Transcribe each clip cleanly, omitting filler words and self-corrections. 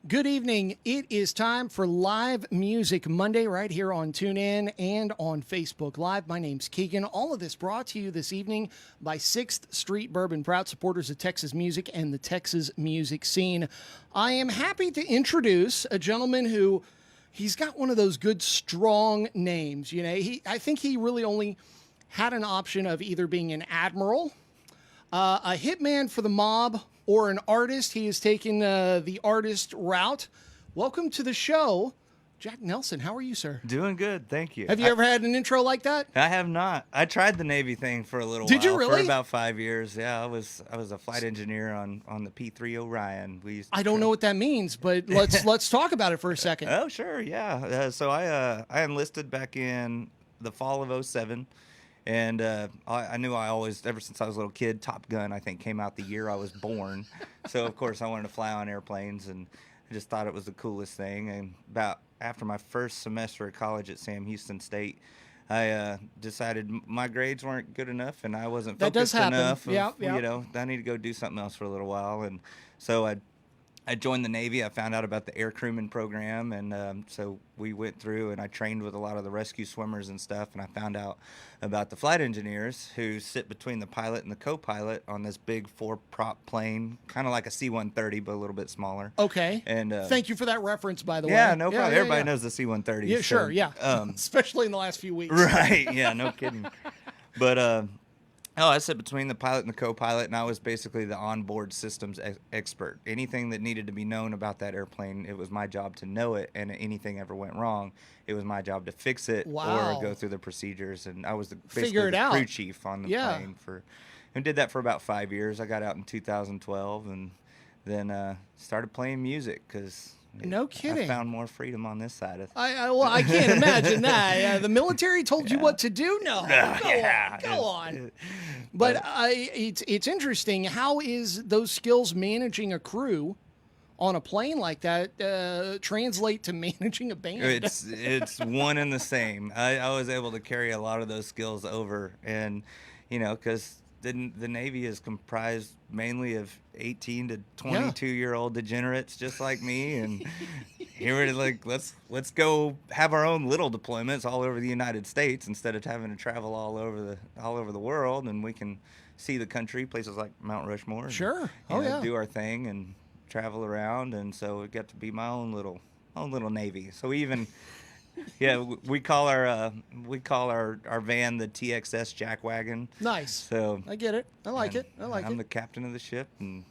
Good evening. It is time for Live Music Monday right here on TuneIn and on Facebook Live. My name's Keegan. All of this brought to you this evening by 6th Street Bourbon, proud supporters of Texas music and the Texas music scene. I am happy to introduce a gentleman who he's got one of those good, strong names. You know, I think he really only had an option of either being an admiral, a hitman for the mob, or an artist. He is taking the artist route. Welcome to the show, Jack Nelson. How are you, sir? Doing good, thank you. Have you ever had an intro like that? I have not. I tried the Navy thing for a little Did while. you really? For about 5 years. Yeah, I was a flight engineer on the P-3 Orion. I don't know what that means, but let's talk about it for a second. Oh, sure, yeah. So I enlisted back in the fall of '07. And I knew I always, ever since I was a little kid, Top Gun, I think, came out the year I was born. So, of course, I wanted to fly on airplanes, and I just thought it was the coolest thing. And about after my first semester at college at Sam Houston State, I decided my grades weren't good enough, and I wasn't focused enough. Yeah. You know, I need to go do something else for a little while. And so I joined the Navy. I found out about the air crewman program, and so we went through, and I trained with a lot of the rescue swimmers and stuff, and I found out about the flight engineers who sit between the pilot and the co-pilot on this big 4-prop plane, kind of like a C-130, but a little bit smaller. Okay. And thank you for that reference, by the way. Yeah, no problem. Everybody knows the C-130. Yeah, sure, so, yeah. Especially in the last few weeks. Right, yeah, no kidding. But I sat between the pilot and the co-pilot, and I was basically the onboard systems expert. Anything that needed to be known about that airplane, it was my job to know it, and anything ever went wrong, it was my job to fix it or go through the procedures. And I was basically the crew chief on the plane and did that for about 5 years. I got out in 2012, and then started playing music because no kidding. I found more freedom on this side of I can't imagine that. The military told you what to do? No. Go on. But it's interesting. How is those skills managing a crew on a plane like that translate to managing a band? It's one and the same. I was able to carry a lot of those skills over, and because the Navy is comprised mainly of 18 to 22-year-old degenerates just like me, and here we're like, let's go have our own little deployments all over the United States instead of having to travel all over the world, and we can see the country, places like Mount Rushmore. Sure. And, do our thing and travel around, and so it got to be my own little Navy. So even. Yeah, we call our van the TXS Jack Wagon. Nice. So I get it. I like it. I'm the captain of the ship, and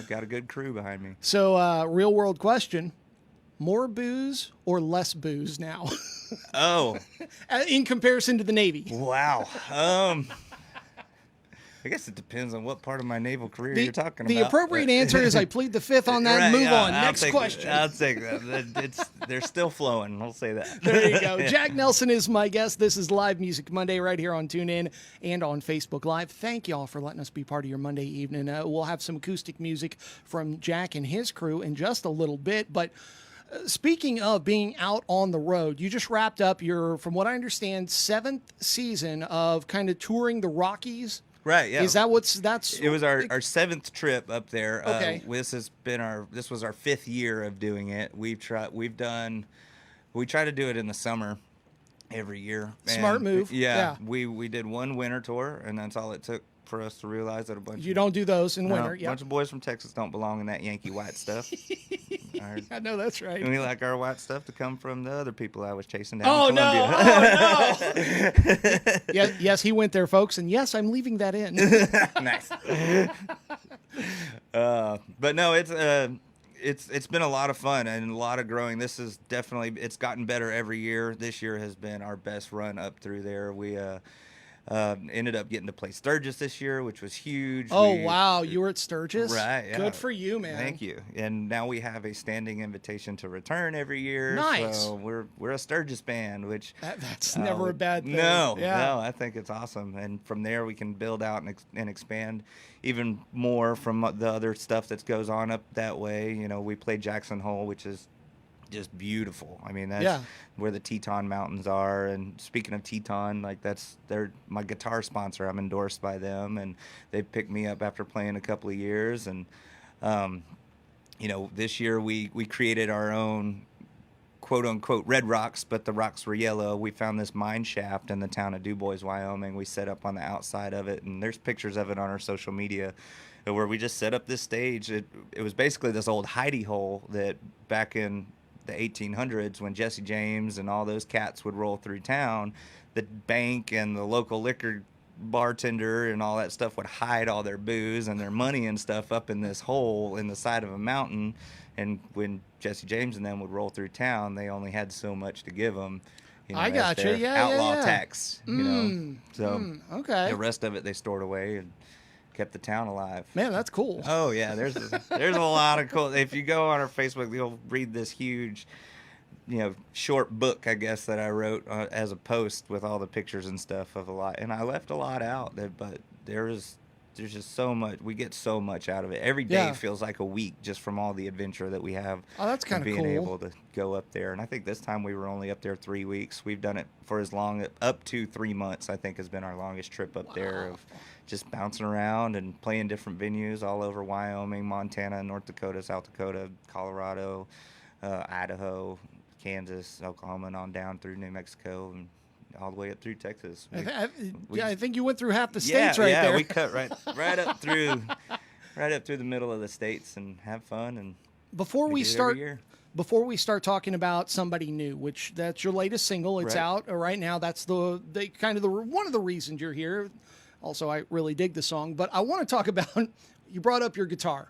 got a good crew behind me. So, real world question: more booze or less booze now? Oh, in comparison to the Navy. Wow. I guess it depends on what part of my naval career you're talking about. The appropriate answer is I plead the fifth on that and move on. Next question. I'll take that. They're still flowing. I'll say that. There you go. Jack Nelson is my guest. This is Live Music Monday right here on TuneIn and on Facebook Live. Thank y'all for letting us be part of your Monday evening. We'll have some acoustic music from Jack and his crew in just a little bit, but speaking of being out on the road, you just wrapped up your, from what I understand, 7th season of kind of touring the Rockies. Right, yeah. Is that that's? It was our 7th trip up there. Okay. This was our 5th year of doing it. We try to do it in the summer every year. Smart move. Yeah. We did one winter tour, and that's all it took for us to realize that you don't do those in winter. A bunch of boys from Texas don't belong in that Yankee white stuff. I know that's right. And we like our white stuff to come from the other people I was chasing down. Oh in no! Columbia. Oh no! yes, he went there, folks, and yes, I'm leaving that in. Nice. But no, it's been a lot of fun and a lot of growing. This is definitely, it's gotten better every year. This year has been our best run up through there. We ended up getting to play Sturgis this year, which was huge. Wow, you were at Sturgis? Right, yeah. Good for you, man. Thank you. And now we have a standing invitation to return every year. Nice. So we're a Sturgis band, which that's never a bad thing. No, I think it's awesome. And from there we can build out and expand even more from the other stuff that goes on up that way. We play Jackson Hole, which is just beautiful. I mean, that's where the Teton Mountains are. And speaking of Teton, they're my guitar sponsor. I'm endorsed by them, and they picked me up after playing a couple of years. And this year we created our own quote unquote red rocks, but the rocks were yellow. We found this mine shaft in the town of DuBois, Wyoming. We set up on the outside of it, and there's pictures of it on our social media where we just set up this stage. It was basically this old hidey hole that back in the 1800s, when Jesse James and all those cats would roll through town, the bank and the local liquor bartender and all that stuff would hide all their booze and their money and stuff up in this hole in the side of a mountain. And when Jesse James and them would roll through town, they only had so much to give them. I got you. Yeah, outlaw yeah. tax. Okay. The rest of it they stored away and kept the town alive. Man, that's cool. Oh yeah, there's a lot of cool. If you go on our Facebook, you'll read this huge, short book, I guess, that I wrote as a post with all the pictures and stuff of a lot. And I left a lot out, but there's just so much. We get so much out of it. Every day feels like a week just from all the adventure that we have. Oh, that's kind of being cool. able to go up there. And I think this time we were only up there 3 weeks. We've done it for as long, up to 3 months, I think, has been our longest trip up there of just bouncing around and playing different venues all over Wyoming, Montana, North Dakota, South Dakota, Colorado, Idaho, Kansas, Oklahoma, and on down through New Mexico and all the way up through Texas. I think you went through half the states there. Yeah, we cut right up through the middle of the states and have fun. And before we start talking about Somebody New, which that's your latest single, it's out right now. That's the one of the reasons you're here. Also, I really dig the song, but I want to talk about, you brought up your guitar.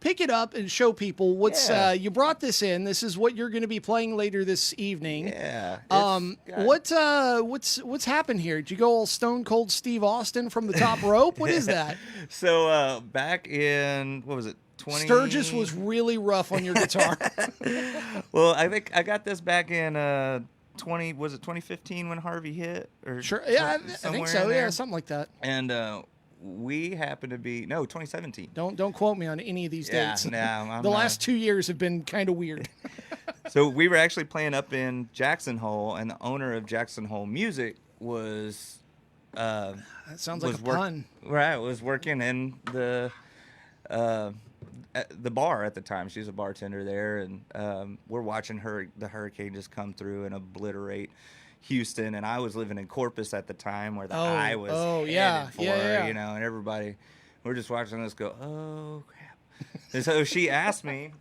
Pick it up and show people what's. You brought this in. This is what you're going to be playing later this evening. Yeah. What's happened here? Did you go all Stone Cold Steve Austin from the top rope? What is that? So back in, what was it? Sturgis was really rough on your guitar. Well, I think I got this back in 2015 when Harvey hit? Or sure. Yeah, I think so. Yeah, something like that. And we happen to be 2017. Don't quote me on any of these dates. No, the last 2 years have been kind of weird. So we were actually playing up in Jackson Hole, and the owner of Jackson Hole Music was. That sounds like a pun. Right, was working in the bar at the time. She was a bartender there, and we're watching the hurricane just come through and obliterate Houston, and I was living in Corpus at the time where the eye was headed for, and everybody, we're just watching this go, oh crap. And so she asked me,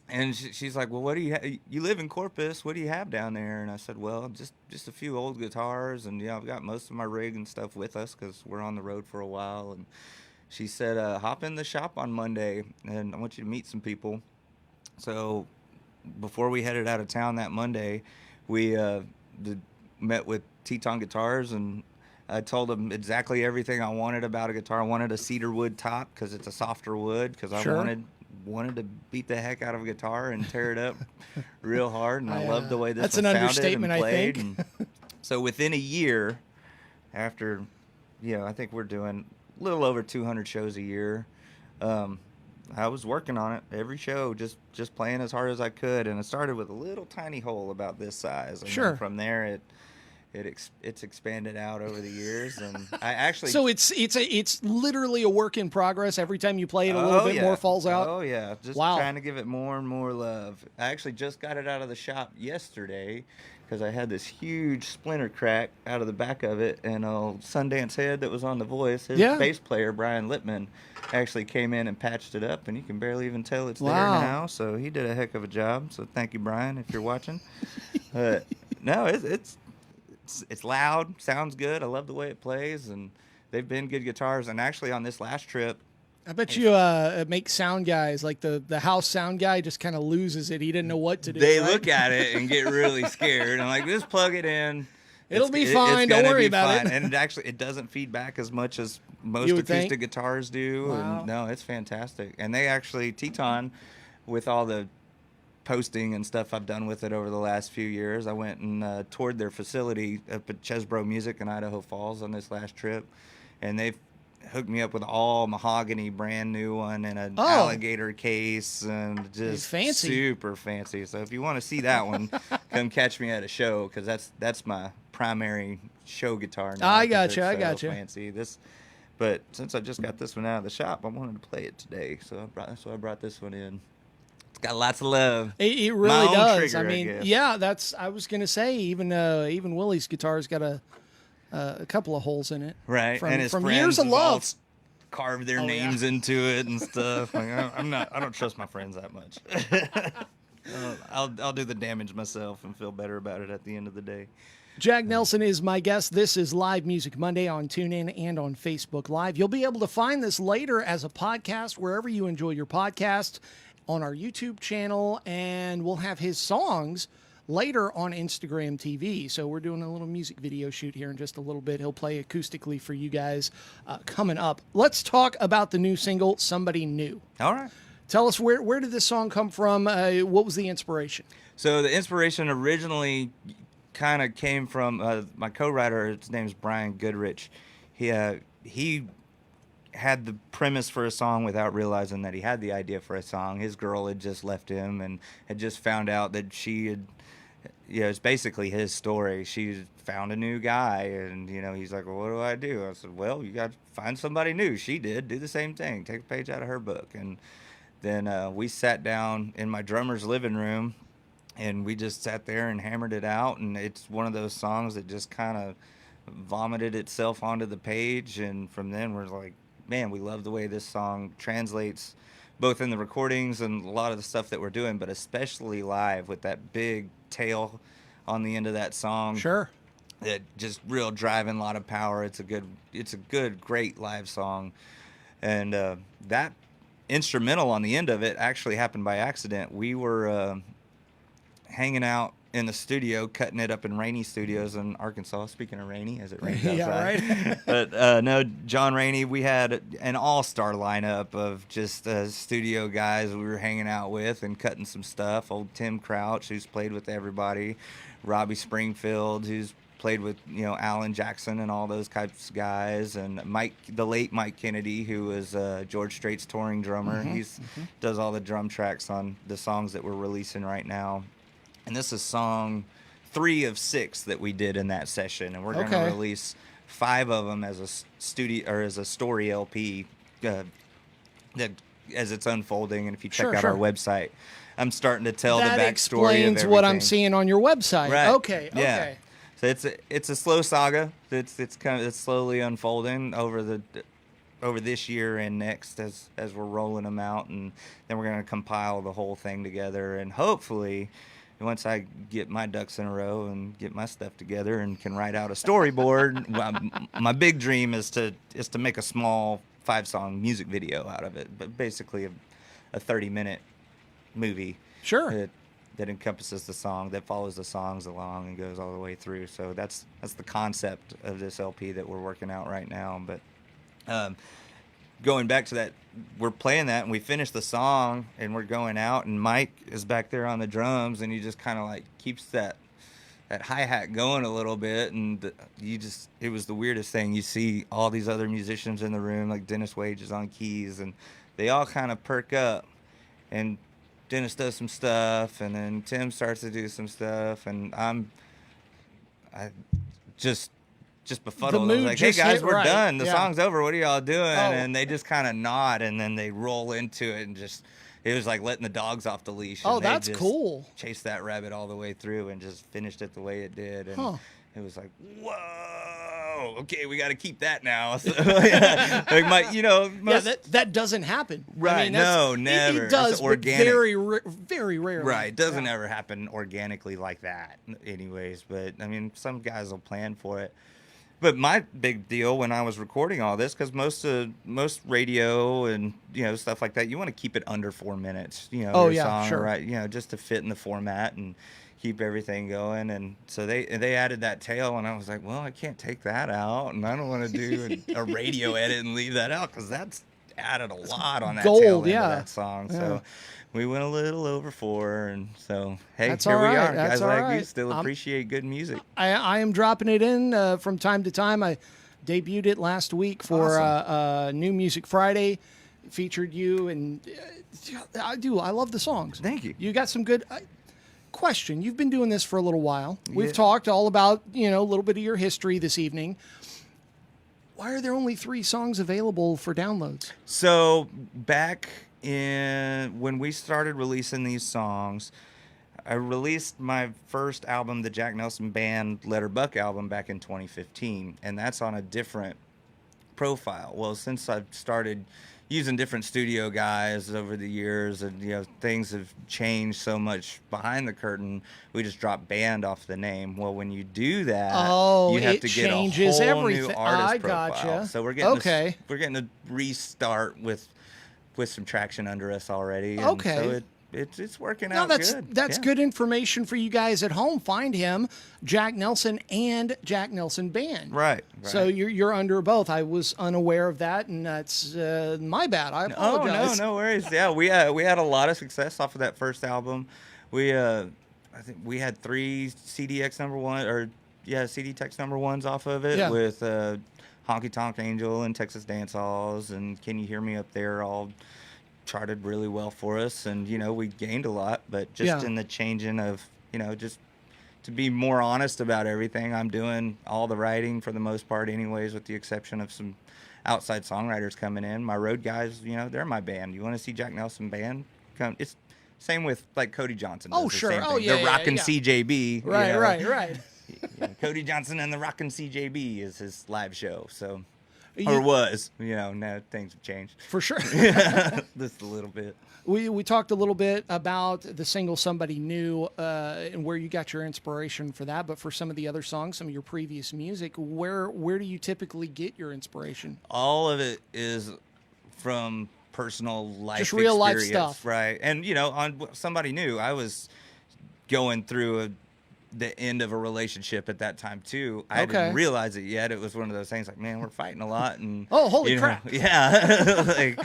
and she's like, well, what do you live in Corpus, what do you have down there? And I said, well, just a few old guitars, and I've got most of my rig and stuff with us because we're on the road for a while. And she said, hop in the shop on Monday, and I want you to meet some people. So before we headed out of town that Monday, we met with Teton Guitars, and I told them exactly everything I wanted about a guitar. I wanted a cedar wood top because it's a softer wood, because I wanted to beat the heck out of a guitar and tear it up real hard, and I loved the way this that's one an sounded understatement, and played. I think. And so within a year, after, I think we're doing a little over 200 shows a year. I was working on it every show, just playing as hard as I could, and it started with a little tiny hole about this size. And then from there, it's expanded out over the years, and I actually. So it's literally a work in progress. Every time you play it, a little bit more falls out. Oh yeah, just trying to give it more and more love. I actually just got it out of the shop yesterday because I had this huge splinter crack out of the back of it, and Sundance Head that was on The Voice, his bass player Brian Lippman actually came in and patched it up, and you can barely even tell it's there now. So he did a heck of a job. So thank you, Brian, if you're watching. No, it's loud, sounds good. I love the way it plays, and they've been good guitars. And actually, on this last trip, I bet you make sound guys, like the house sound guy just kind of loses it. He didn't know what to do. They look at it and get really scared. I'm like, just plug it in. It'll be fine. Don't worry about it. And actually, it doesn't feedback as much as most acoustic guitars do. Wow. And no, it's fantastic. And they actually, Teton, with all the posting and stuff I've done with it over the last few years, I went and toured their facility up at Chesbro Music in Idaho Falls on this last trip. And they've hooked me up with all mahogany, brand new one, and an alligator case, and just fancy. Super fancy. So if you want to see that one, come catch me at a show, because that's my primary show guitar now. I got you. Fancy this, but since I just got this one out of the shop, I wanted to play it today, so that's why I brought this one in. It's got lots of love. It My really own does. trigger, I I mean, guess. yeah, I was gonna say even Willie's guitar's got a couple of holes in it. Right, From, and his from friends years of have all love. carved their Oh, yeah. names into it and stuff. Like, I don't trust my friends that much. I'll do the damage myself and feel better about it at the end of the day. Jack Nelson is my guest. This is Live Music Monday on TuneIn and on Facebook Live. You'll be able to find this later as a podcast wherever you enjoy your podcast, on our YouTube channel, and we'll have his songs later on Instagram TV. So we're doing a little music video shoot here in just a little bit. He'll play acoustically for you guys coming up. Let's talk about the new single, Somebody New. All right. Tell us where did this song come from? What was the inspiration? So the inspiration originally kind of came from my co-writer. His name's Brian Goodrich. He had the premise for a song without realizing that he had the idea for a song. His girl had just left him and had just found out that she had, it's basically his story. She found a new guy, and, he's like, well, what do I do? I said, well, you got to find somebody new. She did. Do the same thing. Take a page out of her book. And then we sat down in my drummer's living room, and we just sat there and hammered it out. And it's one of those songs that just kind of vomited itself onto the page. And from then we're like, man, we love the way this song translates, both in the recordings and a lot of the stuff that we're doing, but especially live with that big tail on the end of that song. Sure. It just real driving, a lot of power. It's a good, great live song. And that instrumental on the end of it actually happened by accident. We were hanging out in the studio, cutting it up in Rainey Studios in Arkansas. Speaking of Rainey, as it rains outside. Yeah, right. But no, John Rainey, we had an all-star lineup of just studio guys we were hanging out with and cutting some stuff. Old Tim Crouch, who's played with everybody. Robbie Springfield, who's played with, Alan Jackson and all those types of guys. And the late Mike Kennedy, who was George Strait's touring drummer. Does all the drum tracks on the songs that we're releasing right now. And this is song 3 of 6 that we did in that session, and we're going to release 5 of them as a studio or as a story LP that as it's unfolding. And if you check out our website, I'm starting to tell the backstory of everything. That explains what I'm seeing on your website. Right. Okay. Yeah. So it's a slow saga. It's slowly unfolding over this year and next as we're rolling them out, and then we're going to compile the whole thing together, and hopefully, once I get my ducks in a row and get my stuff together and can write out a storyboard, my big dream is to make a small 5-song music video out of it, but basically a 30-minute movie. Sure. That encompasses the song, that follows the songs along and goes all the way through. So that's the concept of this LP that we're working out right now. But going back to that, we're playing that and we finish the song and we're going out, and Mike is back there on the drums, and he just kind of like keeps that hi-hat going a little bit, and it was the weirdest thing. You see all these other musicians in the room, like Dennis Wage is on keys, and they all kind of perk up, and Dennis does some stuff, and then Tim starts to do some stuff, and I just befuddled. I was like, hey guys, we're done. The song's over. What are y'all doing? And they just kind of nod, and then they roll into it, and it was like letting the dogs off the leash. Oh, and that's cool. Chased that rabbit all the way through and just finished it the way it did. And it was like, whoa, okay, we got to keep that now. So, that doesn't happen. Right? I mean, no, never. It does, it's organic. but very rarely. Right? It doesn't ever happen organically like that, anyways. But I mean, some guys will plan for it. But my big deal when I was recording all this, because most radio and stuff like that, you want to keep it under 4 minutes. Song, sure. Right? Just to fit in the format and keep everything going. And so they added that tail, and I was like, well, I can't take that out, and I don't want to do a radio edit and leave that out, because that's added a lot on that tail end of that song. Yeah. So we went a little over 4, and so hey, that's here we right. are. That's guys like right. you still appreciate good music. I am dropping it in from time to time. I debuted it last week for New Music Friday. Featured you, and I love the songs. Thank you. You got some good. Question: you've been doing this for a little while. We've talked all about a little bit of your history this evening. Why are there only 3 songs available for downloads? So back when we started releasing these songs, I released my first album, the Jack Nelson Band Letterbuck album, back in 2015, and that's on a different profile. Well, since I've started using different studio guys over the years, and things have changed so much behind the curtain, we just dropped band off the name. Well, when you do that, you have to get a whole everything. new artist I profile. gotcha. So we're getting a restart with some traction under us already. And so it's working out good. That's good information for you guys at home. Find him, Jack Nelson and Jack Nelson Band. Right. So you're under both. I was unaware of that, and that's my bad. I apologize. No worries. Yeah, we had a lot of success off of that first album. I think we had 3 CDX CDTX number ones off of it with Honky Tonk Angel and Texas Dance Halls and Can You Hear Me Up There all charted really well for us, and we gained a lot, but just in the changing of just to be more honest about everything, I'm doing all the writing for the most part anyways, with the exception of some outside songwriters coming in. My road guys, they're my band. You want to see Jack Nelson Band come? It's same with like Cody Johnson does the same thing. They're rocking CJB, right. Cody Johnson and the Rockin' CJB is his live show, so or was, now things have changed. For sure. Just a little bit. We talked a little bit about the single Somebody New and where you got your inspiration for that, but for some of the other songs, some of your previous music, where do you typically get your inspiration? All of it is from personal life Just real life experience, stuff. Right. And, on Somebody New, I was going through the end of a relationship at that time too. I didn't realize it yet. It was one of those things like, man, we're fighting a lot, and holy crap. Yeah.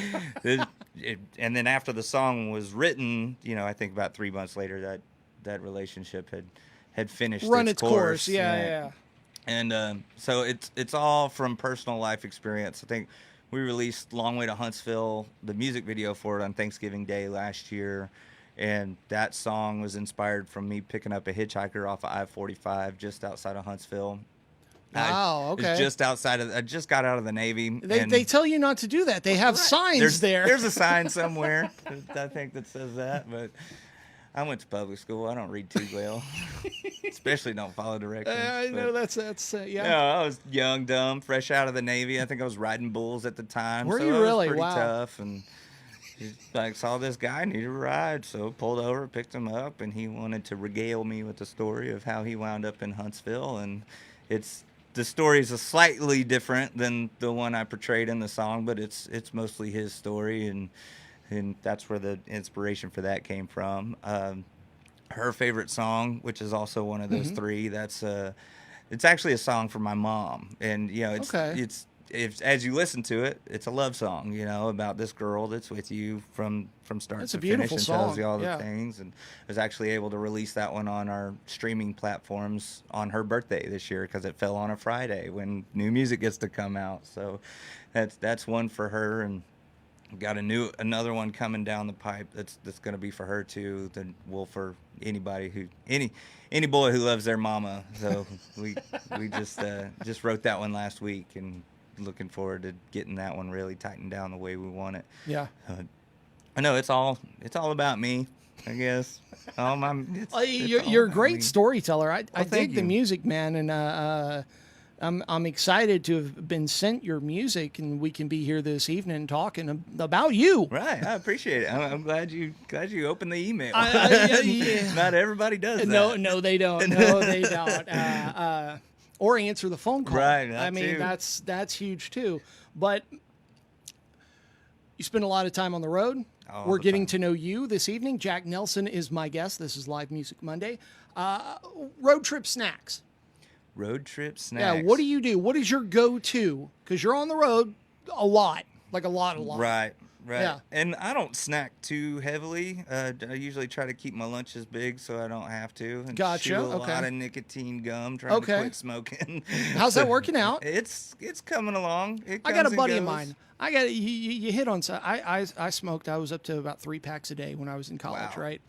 And then after the song was written, I think about 3 months later that relationship had finished run its course. Yeah. And so it's all from personal life experience. I think we released Long Way to Huntsville, the music video for it, on Thanksgiving Day last year. And that song was inspired from me picking up a hitchhiker off of I-45 just outside of Huntsville. Wow, okay. I just got out of the Navy. They tell you not to do that. They have signs there. There's a sign somewhere, I think, that says that. But I went to public school. I don't read too well. Especially don't follow directions. I know that's I was young, dumb, fresh out of the Navy. I think I was riding bulls at the time. Were so you it was really? pretty Wow. tough. And saw this guy needed a ride, so pulled over, picked him up, and he wanted to regale me with the story of how he wound up in Huntsville. And the story is slightly different than the one I portrayed in the song, but it's mostly his story, and that's where the inspiration for that came from. Her favorite song, which is also one of those 3, it's actually a song for my mom, and as you listen to it, it's a love song, about this girl that's with you from start to finish, and tells you all the things. And I was actually able to release that one on our streaming platforms on her birthday this year because it fell on a Friday when new music gets to come out. So that's one for her, and got another one coming down the pipe that's going to be for her too. For anybody any boy who loves their mama. So we just wrote that one last week, and looking forward to getting that one really tightened down the way we want it. Yeah. I know it's all about me, I guess. You're a great storyteller. I dig the music, man, and I'm excited to have been sent your music, and we can be here this evening talking about you. Right, I appreciate it. I'm glad you opened the email. Yeah. Not everybody does that. No, they don't. No, they don't. Or answer the phone call. Right. I mean, that's huge too. But you spend a lot of time on the road. We're getting to know you this evening. Jack Nelson is my guest. This is Live Music Monday. Road trip snacks. Road trip snacks. Yeah. What do you do? What is your go-to? Because you're on the road a lot, like a lot. Right. Yeah. And I don't snack too heavily. I usually try to keep my lunches big so I don't have to. And Gotcha. chew a lot of nicotine gum trying to quit smoking. How's that working out? It's coming along. I got a buddy of mine. You hit on. I smoked. I was up to about 3 packs a day when I was in college, right?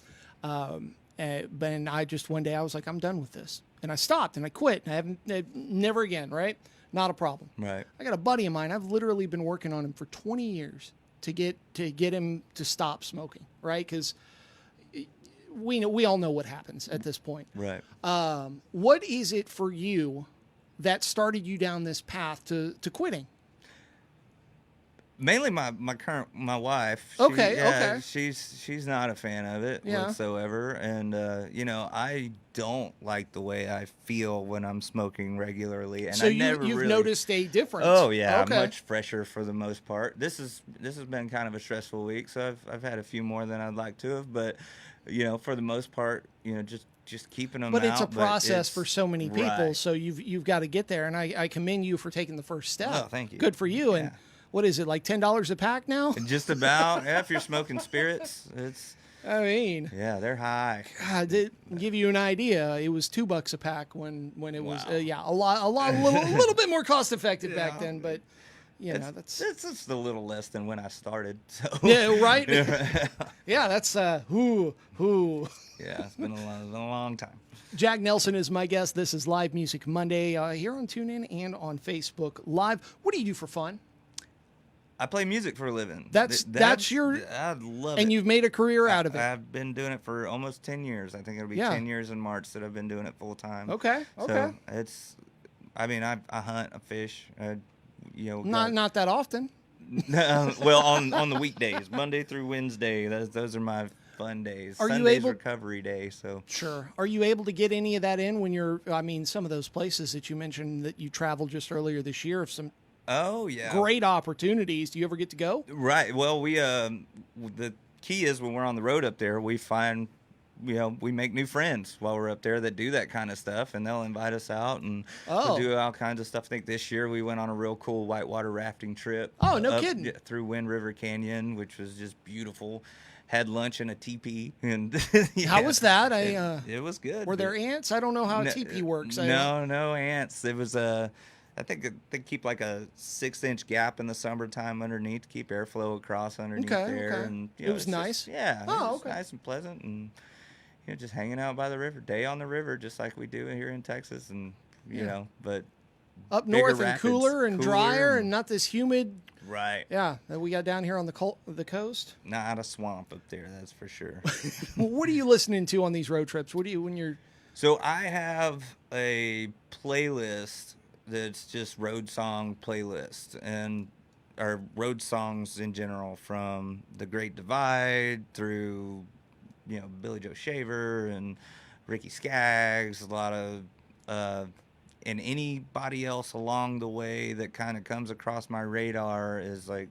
But I just one day I was like, I'm done with this, and I stopped and I quit. I haven't never again, right? Not a problem. Right. I got a buddy of mine. I've literally been working on him for 20 years. to get him to stop smoking, right? Because we all know what happens at this point. Right. What is it for you that started you down this path to quitting? Mainly my wife. Okay. She's not a fan of it whatsoever, and I don't like the way I feel when I'm smoking regularly, and So you've noticed a difference. Oh yeah, Okay. much fresher for the most part. This has been kind of a stressful week, so I've had a few more than I'd like to have, but for the most part, just keeping them But out. it's a process for so many people, right. so you've got to get there, and I commend you for taking the first step. Oh, thank you. Good for you. Yeah. And what is it, like $10 a pack now? Just about. Yeah, if you're smoking spirits, it's I mean, yeah, they're high. God, to give you an idea, it was $2 a pack when it was Wow. a little bit more cost effective back then, but It's just a little less than when I started. So yeah, right. Yeah, that's who. Yeah, it's been a long time. Jack Nelson is my guest. This is Live Music Monday here on TuneIn and on Facebook Live. What do you do for fun? I play music for a living. That's your. I love it. And you've made a career out of it. I've been doing it for almost 10 years. I think it'll be 10 years in March that I've been doing it full time. Okay. So I hunt, I fish. Not that often. Well, on the weekdays, Monday through Wednesday, those are my fun days. Are you Sunday's able- recovery day. So Sure. Are you able to get any of that in when you're? I mean, some of those places that you mentioned that you traveled just earlier this year have some oh yeah, great opportunities. Do you ever get to go? right. Well, we the key is when we're on the road up there, we find we make new friends while we're up there that do that kind of stuff, and they'll invite us out and we'll do all kinds of stuff. I think this year we went on a real cool whitewater rafting trip. Oh, no kidding. Through Wind River Canyon, which was just beautiful. Had lunch in a teepee, and How was that? It was good. Were there ants? I don't know how a teepee works. No ants. It was I think they keep like a 6-inch gap in the summertime underneath to keep airflow across underneath there. Okay. And It was nice? Yeah. Oh, it was okay. nice and pleasant, and just hanging out by the river, day on the river, just like we do here in Texas, and but Up bigger north and rapids, cooler and drier and- and not this humid. right. Yeah, that we got down here on the coast. Not a swamp up there, that's for sure. Well, what are you listening to on these road trips? What do you when you're? So I have a playlist that's just road song playlist or road songs in general, from the Great Divide through Billy Joe Shaver and Ricky Skaggs, a lot of and anybody else along the way that kind of comes across my radar is like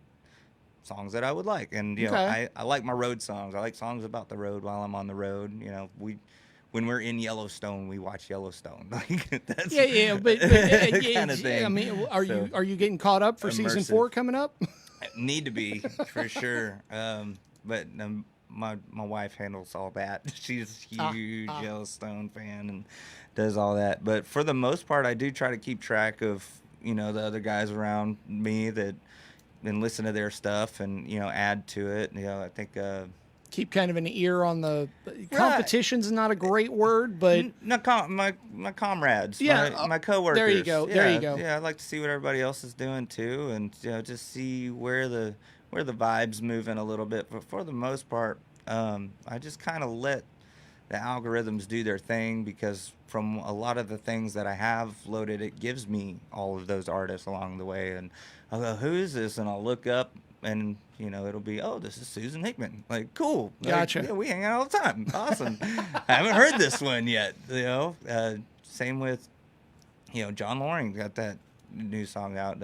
songs that I would like. And Okay. I like my road songs. I like songs about the road while I'm on the road. When we're in Yellowstone, we watch Yellowstone. Like that's but kind of thing. I mean, are So, you getting caught up for season immersive. 4 coming up? need to be for sure. But my wife handles all that. She's a huge Yellowstone fan and does all that. But for the most part, I do try to keep track of the other guys around me that and listen to their stuff and add to it. I think. Keep kind of an ear on the competition's not a great word, but my comrades, my coworkers. There you go. There you go. Yeah, I like to see what everybody else is doing too, and just see where the vibe's moving a little bit. But for the most part, I just kind of let the algorithms do their thing, because from a lot of the things that I have loaded, it gives me all of those artists along the way, and I'll go, who is this? And I'll look up, and it'll be, oh, this is Susan Hickman. Like, cool. Like, Gotcha. yeah, we hang out all the time. Awesome. I haven't heard this one yet. Same with, John Loring got that new song out.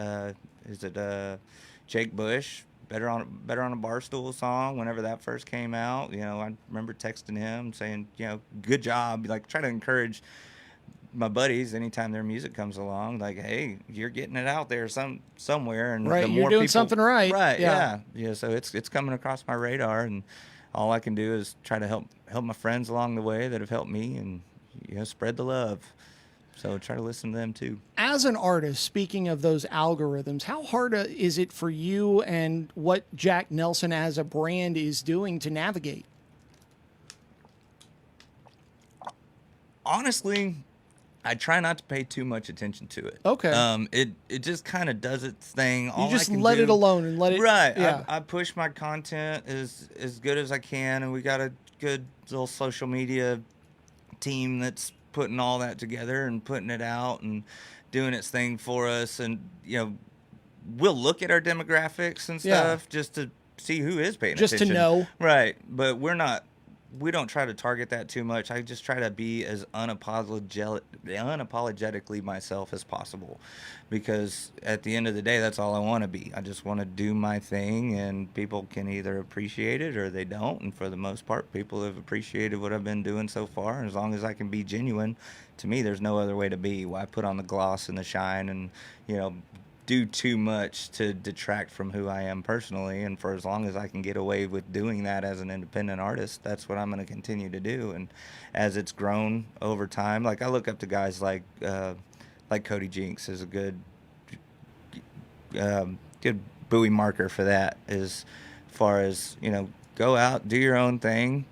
Is it Jake Bush? Better on a Barstool song. Whenever that first came out, I remember texting him saying, good job. Like, try to encourage my buddies anytime their music comes along, like, hey, you're getting it out there somewhere, and right, the you're more doing people, something right. Yeah. So it's coming across my radar, and all I can do is try to help my friends along the way that have helped me, and spread the love. So try to listen to them too. As an artist, speaking of those algorithms, how hard is it for you and what Jack Nelson as a brand is doing to navigate? Honestly, I try not to pay too much attention to it. Okay. It just kind of does its thing. You just let it alone and let it. Right. Yeah. I push my content as good as I can, and we got a good little social media team that's putting all that together and putting it out and doing its thing for us. And we'll look at our demographics and stuff just to see who is paying attention. Just to know. Right. But we don't try to target that too much. I just try to be as unapologetically myself as possible, because at the end of the day, that's all I want to be. I just want to do my thing, and people can either appreciate it or they don't. And for the most part, people have appreciated what I've been doing so far. And as long as I can be genuine, to me, there's no other way to be. Why put on the gloss and the shine and, do too much to detract from who I am personally. And for as long as I can get away with doing that as an independent artist, that's what I'm going to continue to do. And as it's grown over time, like I look up to guys like Cody Jinks is a good buoy marker for that, as far as, go out, do your own thing.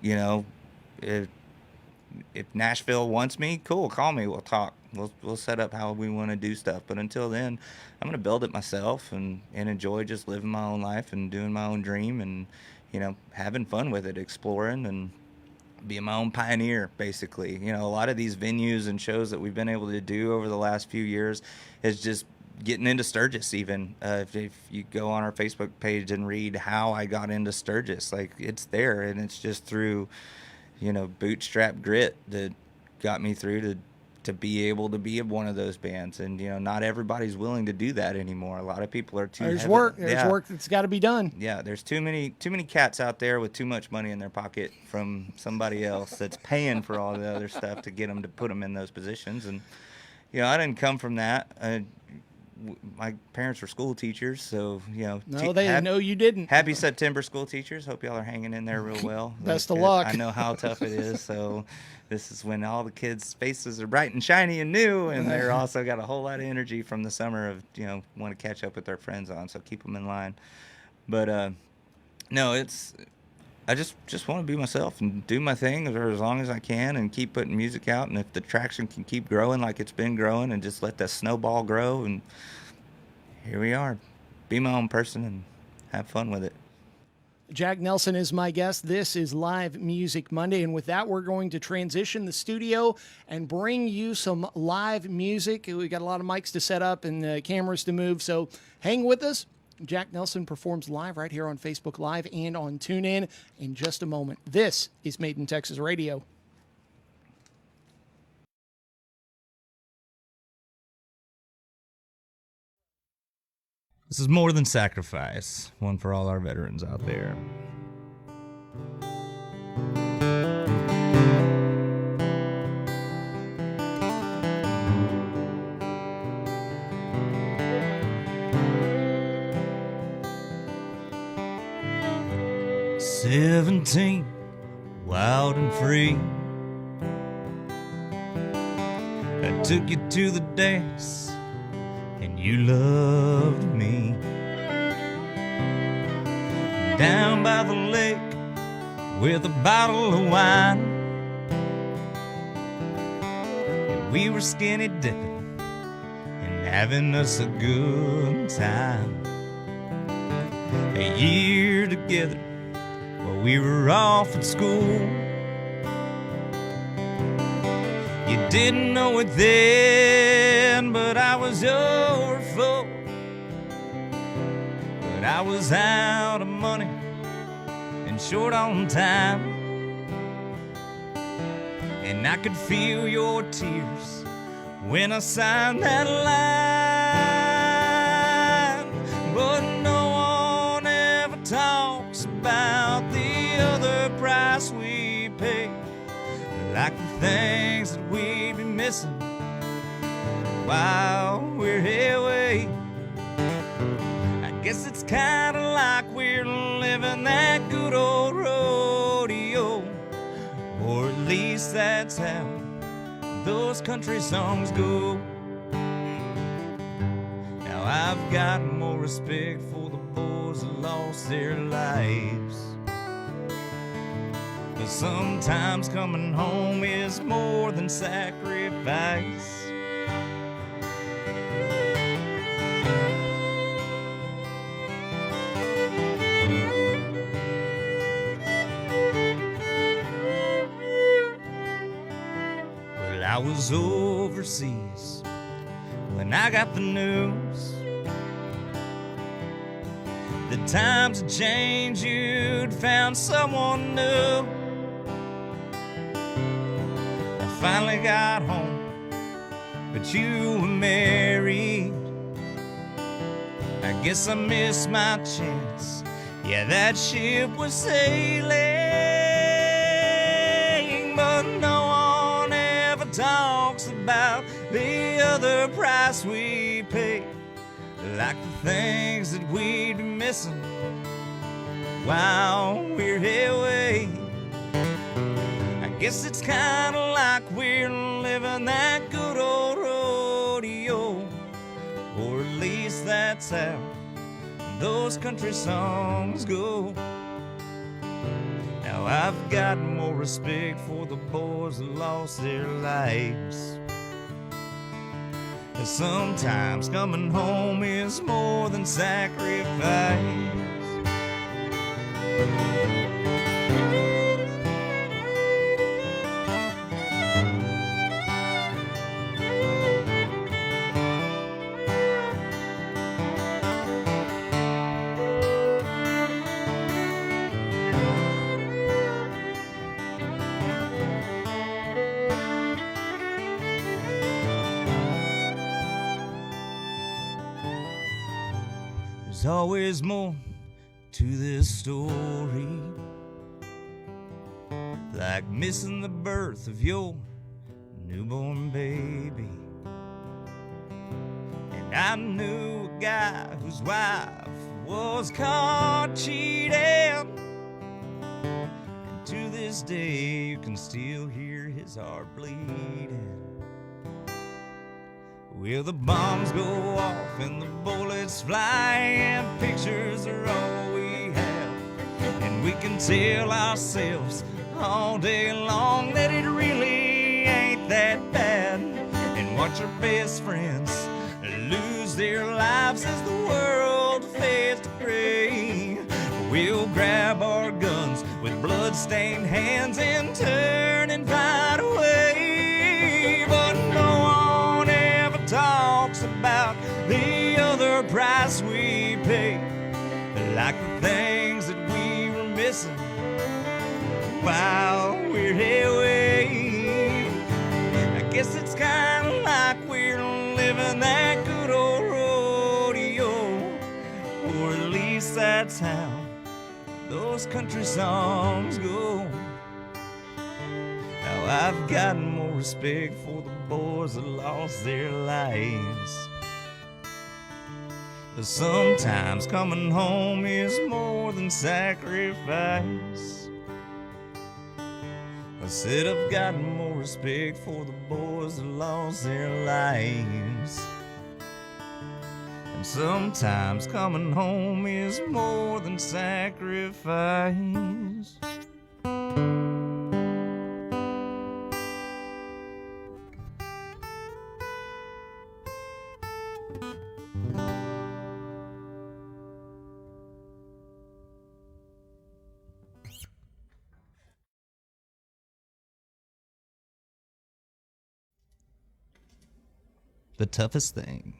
If Nashville wants me, cool, call me, we'll talk. We'll set up how we want to do stuff. But until then, I'm going to build it myself and enjoy just living my own life and doing my own dream and, having fun with it, exploring and being my own pioneer, basically. A lot of these venues and shows that we've been able to do over the last few years is just getting into Sturgis even. If you go on our Facebook page and read how I got into Sturgis, like, it's there, and it's just through, bootstrap grit that got me through to be able to be one of those bands. And not everybody's willing to do that anymore. A lot of people are too There's work that's got to be done. Yeah, there's too many cats out there with too much money in their pocket from somebody else that's paying for all the other stuff to get them to put them in those positions. And I didn't come from that. My parents were school teachers, so no, they know you didn't. Happy September, school teachers. Hope y'all are hanging in there real well. Best of luck. I know how tough it is. So this is when all the kids' faces are bright and shiny and new, and they're also got a whole lot of energy from the summer of want to catch up with their friends on. So keep them in line. But no, I just want to be myself and do my thing as long as I can and keep putting music out. And if the traction can keep growing like it's been growing, and just let that snowball grow, and here we are. Be my own person and have fun with it. Jack Nelson is my guest. This is Live Music Monday. And with that, we're going to transition the studio and bring you some live music. We got a lot of mics to set up and cameras to move. So hang with us. Jack Nelson performs live right here on Facebook Live and on TuneIn in just a moment. This is Made in Texas Radio. This is More Than Sacrifice, one for all our veterans out there. "17, wild and free. I took you to the dance, and you loved me. Down by the lake with a bottle of wine, and we were skinny dipping and having us a good time. A year together while we were off at school. You didn't know it then, but I was your foe. But I was out of money and short on time, and I could feel your tears when I signed that line. But no one ever talks about the other price we paid, like the things that we'd be missing while we're away. I guess it's kinda like we're living that good old rodeo, or at least that's how those country songs go. Now I've got more respect for the boys that lost their lives, but sometimes coming home is more than sacrifice. I was overseas when I got the news. The times had changed, you'd found someone new. I finally got home, but you were married. I guess I missed my chance. Yeah, that ship was sailing, but no one ever talks about the other price we paid, like the things that we'd be missing while we're away. I guess it's kind of like we're living that good old rodeo, or at least that's how those country songs go. Now I've got more respect for the boys that lost their lives. And sometimes coming home is more than sacrifice. There's always more to this story, like missing the birth of your newborn baby. And I knew a guy whose wife was caught cheating, and to this day you can still hear his heart bleeding. Well, the bombs go off and the bullets fly, and pictures are all we have, and we can tell ourselves all day long that it really ain't that bad, and watch our best friends lose their lives as the world fades to gray. We'll grab our guns with blood-stained hands and turn and fight away, but no one ever talks about the other price we pay, like the things that we were missing while we're away. I guess it's kind of like we're living that good old rodeo, or at least that's how those country songs go. Now I've got more respect for the boys that lost their lives, but sometimes coming home is more than sacrifice. I said I've got more respect for the boys that lost their lives, and sometimes coming home is more than sacrifice. The toughest thing.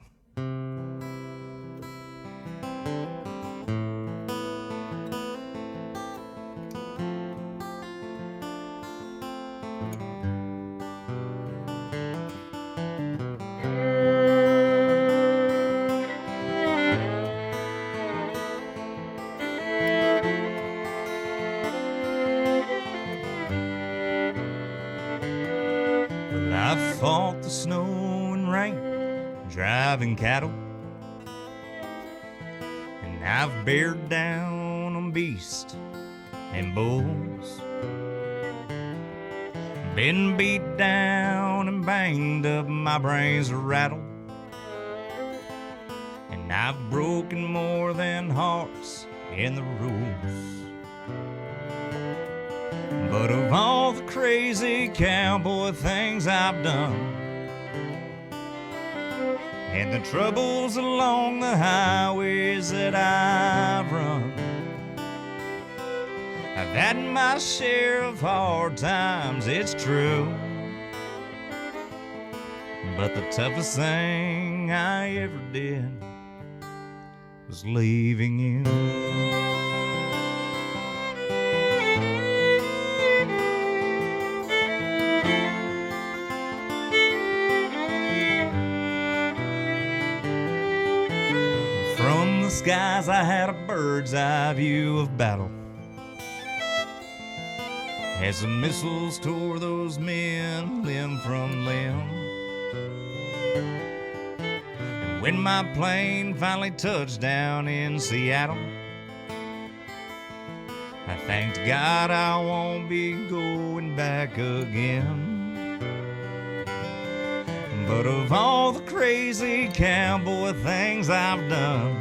Well, I've fought the snow and rain, driving cattle, and I've bared down on beasts and bulls, been beat down and banged up, my brains are rattled, and I've broken more than hearts in the rules. But of all the crazy cowboy things I've done, and the troubles along the highways that I've run, I've had my share of hard times, it's true. But the toughest thing I ever did was leaving you. From the skies I had a bird's eye view of battle as the missiles tore those men limb from limb. And when my plane finally touched down in Seattle, I thanked God I won't be going back again. But of all the crazy cowboy things I've done,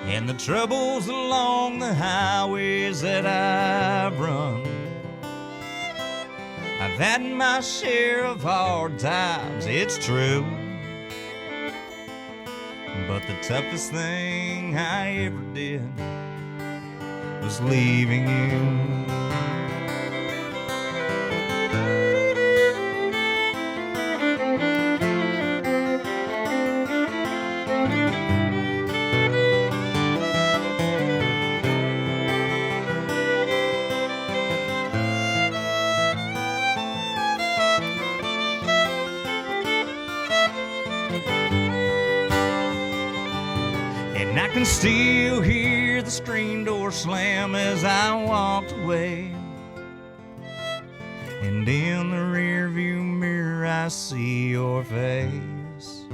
and the troubles along the highways that I've run, I've had my share of hard times, it's true. But the toughest thing I ever did was leaving you. And I can still hear the screen door slam as I walked away. And in the rearview mirror I see your face.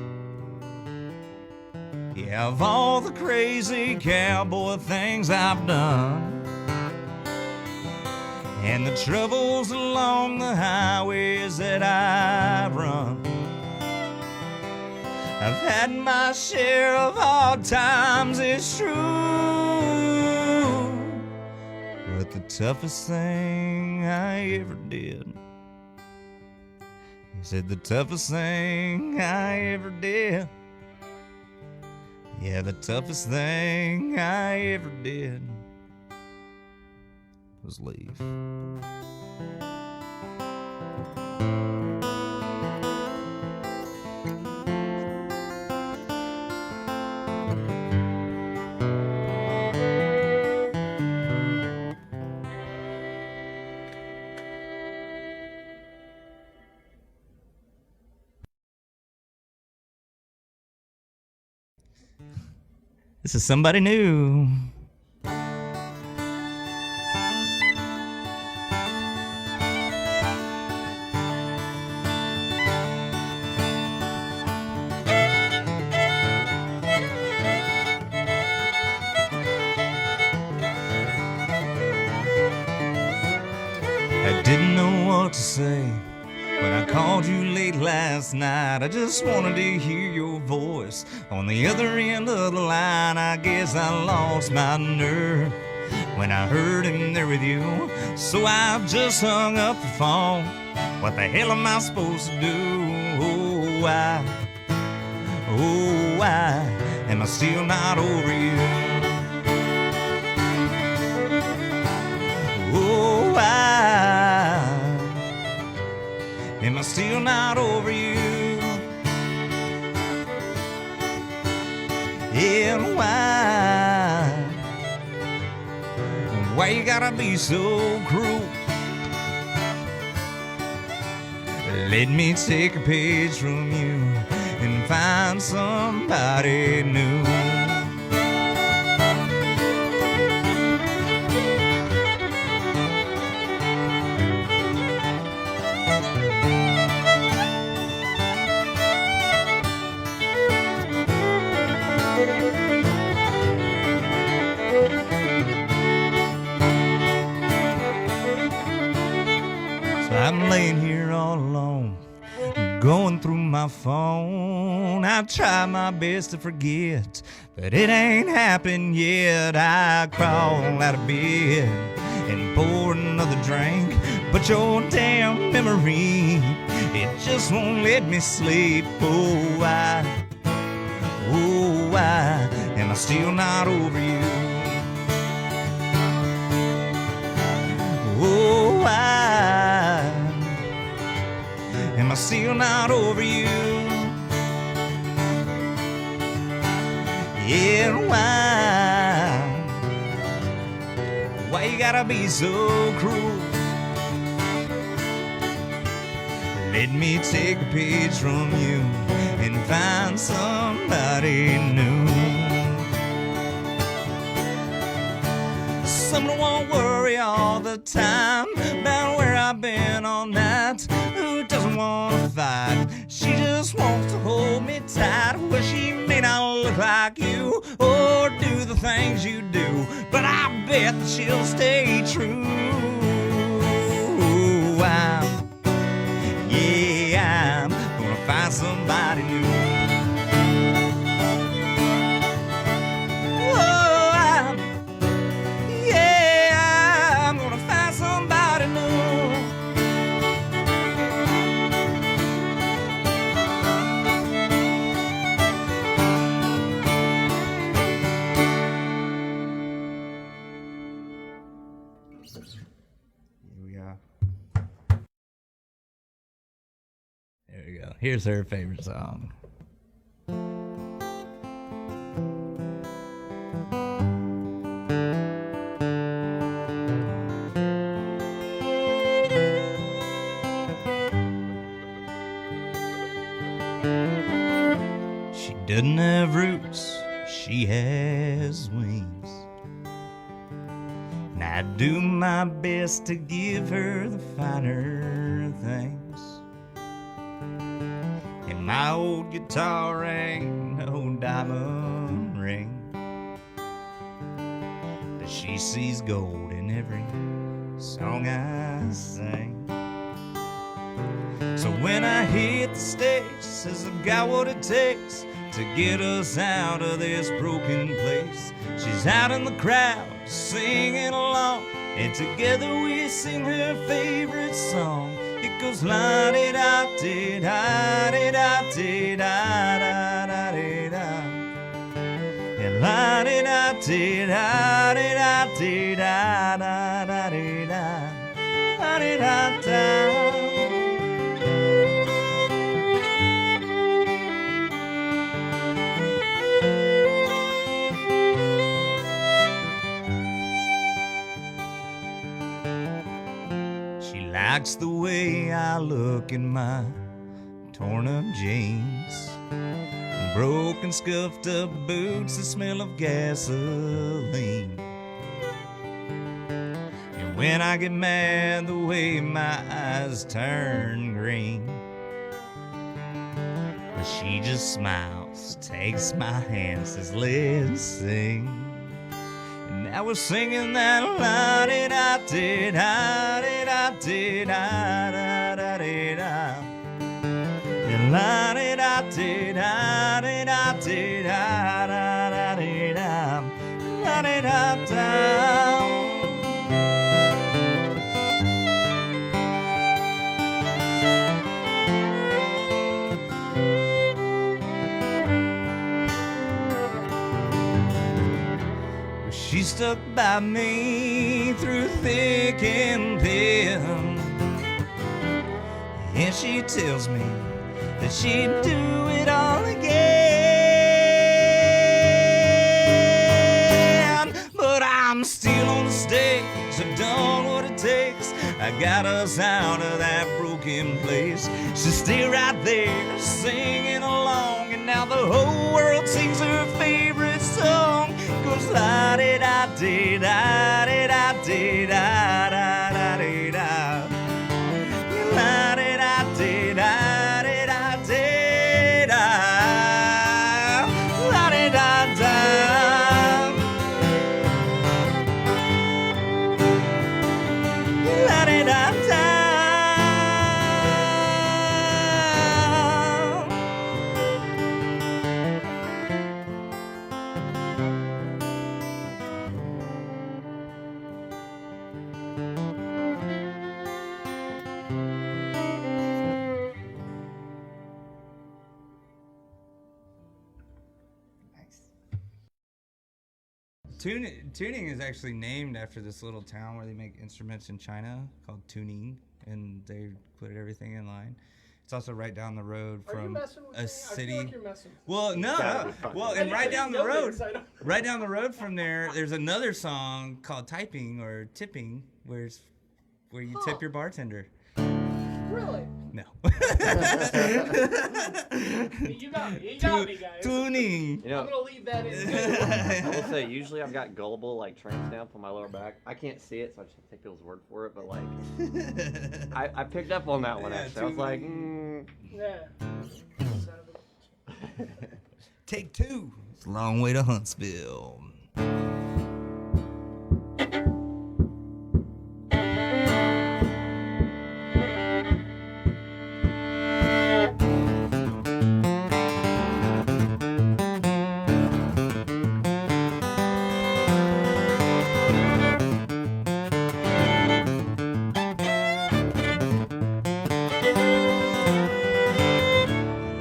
Yeah, of all the crazy cowboy things I've done, and the troubles along the highways that I've run, I've had my share of hard times, it's true. But the toughest thing I ever did, he said the toughest thing I ever did, yeah, the toughest thing I ever did was leave. This is somebody new. I didn't know what to say when I called you late last night. I just wanted to hear your voice on the other end of the line. I guess I lost my nerve when I heard him there with you, so I just hung up the phone. What the hell am I supposed to do? Why am I still not over you? Why am I still not over you? And why you gotta be so cruel? Let me take a page from you and find somebody new. I'm laying here all alone, going through my phone. I try my best to forget, but it ain't happened yet. I crawl out of bed and pour another drink, but your damn memory, it just won't let me sleep. Why am I still not over you? Why am I still not over you. Yeah, why you gotta be so cruel? Let me take a page from you and find somebody new. Someone won't worry all the time about where I've been all night. Who doesn't want to fight? She just wants to hold me tight. Well, she may not look like you or do the things you do, but I bet that she'll stay true. I'm gonna find somebody new. I'm gonna find somebody new. Here we are. There we go. Here's her favorite song. She doesn't have roots, she has wings. And I do my best to give her the finer things. And my old guitar ain't no diamond ring, but she sees gold in every song I sing. So when I hit the stage, she says I've got what it takes to get us out of this broken place. She's out in the crowd singing along, and together we sing her favorite song. It goes la-di-da-di-da-di-da-di-da-da-da-di-da. And la-di-da-di-da-di-da-di-da-da-da-di-da. La-di-da-da. Likes the way I look in my torn up jeans, broken, scuffed up boots that smell of gasoline. And when I get mad, the way my eyes turn green. But she just smiles, takes my hand, says let's sing. I was singing that la-di-da-di-da-di-da-di-da-da-da-di-da. La-di-da-di-da-di-da-di-da-da-da-di-da. La-di-da-da. She stuck by me through thick and thin, and she tells me that she'd do it all again. But I'm still on the stage, I've done what it takes. I got us out of that broken place. She's still right there singing along, and now the whole world sings her favorite song. Goes la-di-da-di-da-di-da-di-da-da-da-di-da. La-di-da-di-da-di-da-di-da. La-di-da-da. La-di-da-da. Tuning is actually named after this little town where they make instruments in China called Tuning, and they put everything in line. It's also right down the road Are you from messing with a me? city. I feel like you're messing with me. Well, no. Well, and right down the know road, this, I don't- right down the road from there, there's another song called "Typing" or "Tipping," where you tip your bartender. Really? No. You got me. You got me, guys. Tuning. You know, I'm gonna leave that in. I will say, usually I've got gullible like tramp stamp on my lower back. I can't see it, so I just have to take people's word for it. But like, I picked up on that one actually. I was like, Yeah. Take two. It's a long way to Huntsville.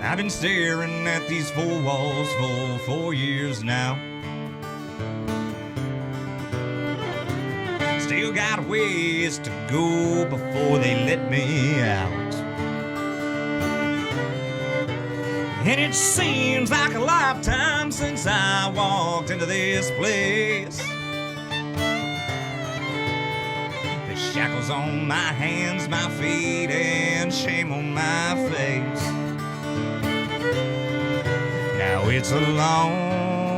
I've been staring at these four walls for 4 years now. Still got a ways to go before they let me out. And it seems like a lifetime since I walked into this place. The shackles on my hands, my feet, and shame on my face. Now it's a long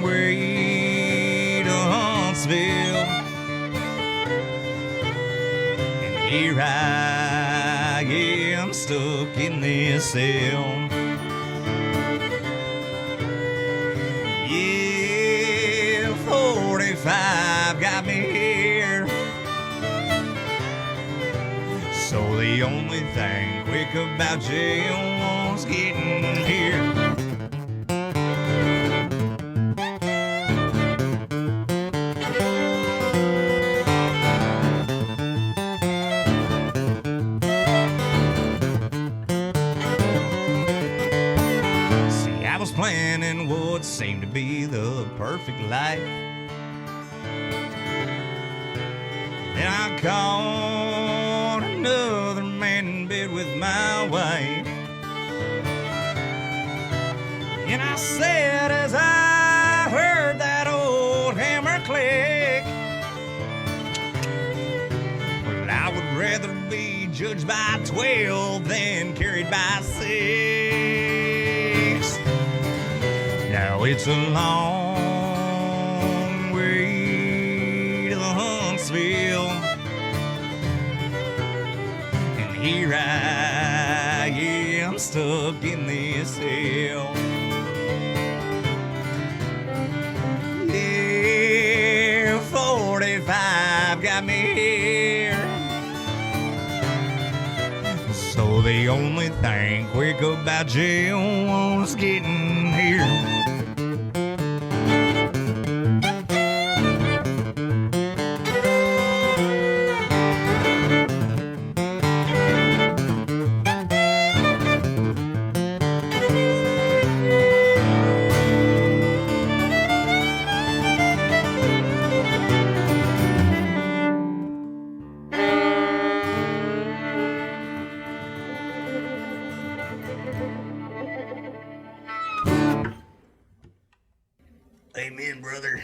way to Huntsville, and here I am stuck in this cell. Yeah, 45 got me here, so the only thing quick about jail was getting here. Planning what seemed to be the perfect life. Then I caught another man in bed with my wife, and I said as I heard that old hammer click, well, I would rather be judged by 12 than carried by 6. Now it's a long way to Huntsville, and here I am stuck in this cell. Yeah, 45 got me here, so the only thing quick about jail was getting here. Amen, brother.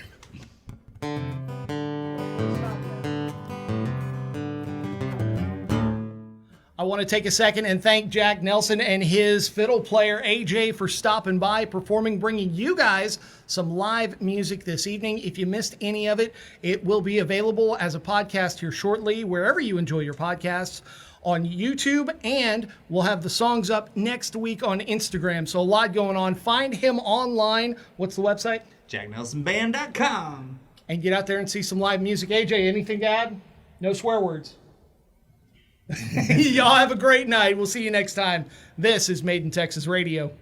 I want to take a second and thank Jack Nelson and his fiddle player AJ for stopping by, performing, bringing you guys some live music this evening. If you missed any of it, it will be available as a podcast here shortly, wherever you enjoy your podcasts, on YouTube, and we'll have the songs up next week on Instagram. So a lot going on. Find him online. What's the website? JackNelsonBand.com. And get out there and see some live music. AJ, anything to add? No swear words. Y'all have a great night. We'll see you next time. This is Made in Texas Radio.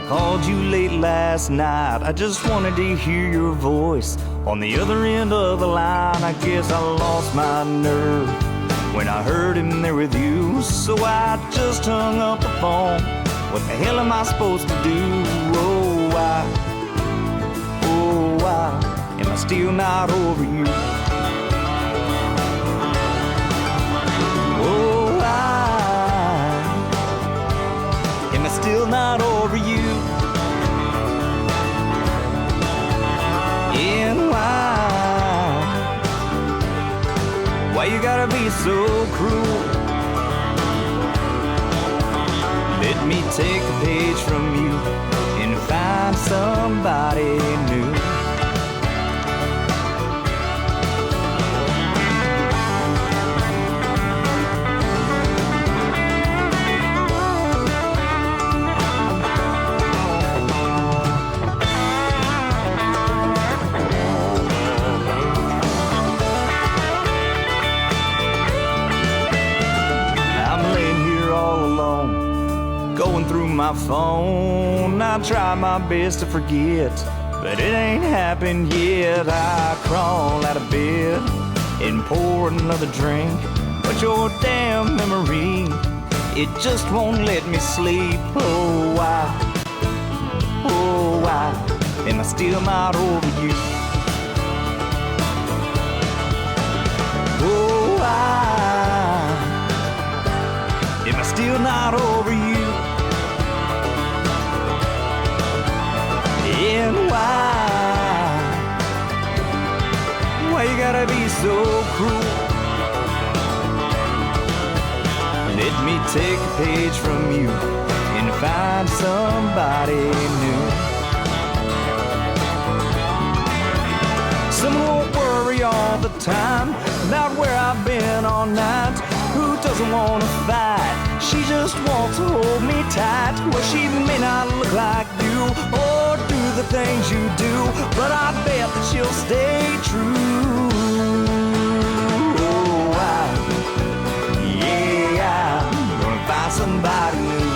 called you late last night. I just wanted to hear your voice on the other end of the line. I guess I lost my nerve when I heard him there with you, so I just hung up the phone. What the hell am I supposed to do? Oh, why am I still not over you? Oh, why am I still not over you? And why you gotta be so cruel? Let me take a page from you and find somebody new. My phone, I try my best to forget, but it ain't happened yet. I crawl out of bed and pour another drink, but your damn memory, it just won't let me sleep. Oh, why am I still not over you? Oh, why am I still not over you? And why you gotta be so cruel? Let me take a page from you and find somebody new. Someone won't worry all the time about where I've been all night. Who doesn't want to fight? She just wants to hold me tight. Well, she may not look like you or do the things you do, but I bet that she'll stay true. Oh, I'm gonna find somebody new.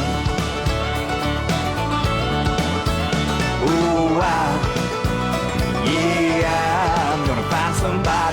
Oh, I'm gonna find somebody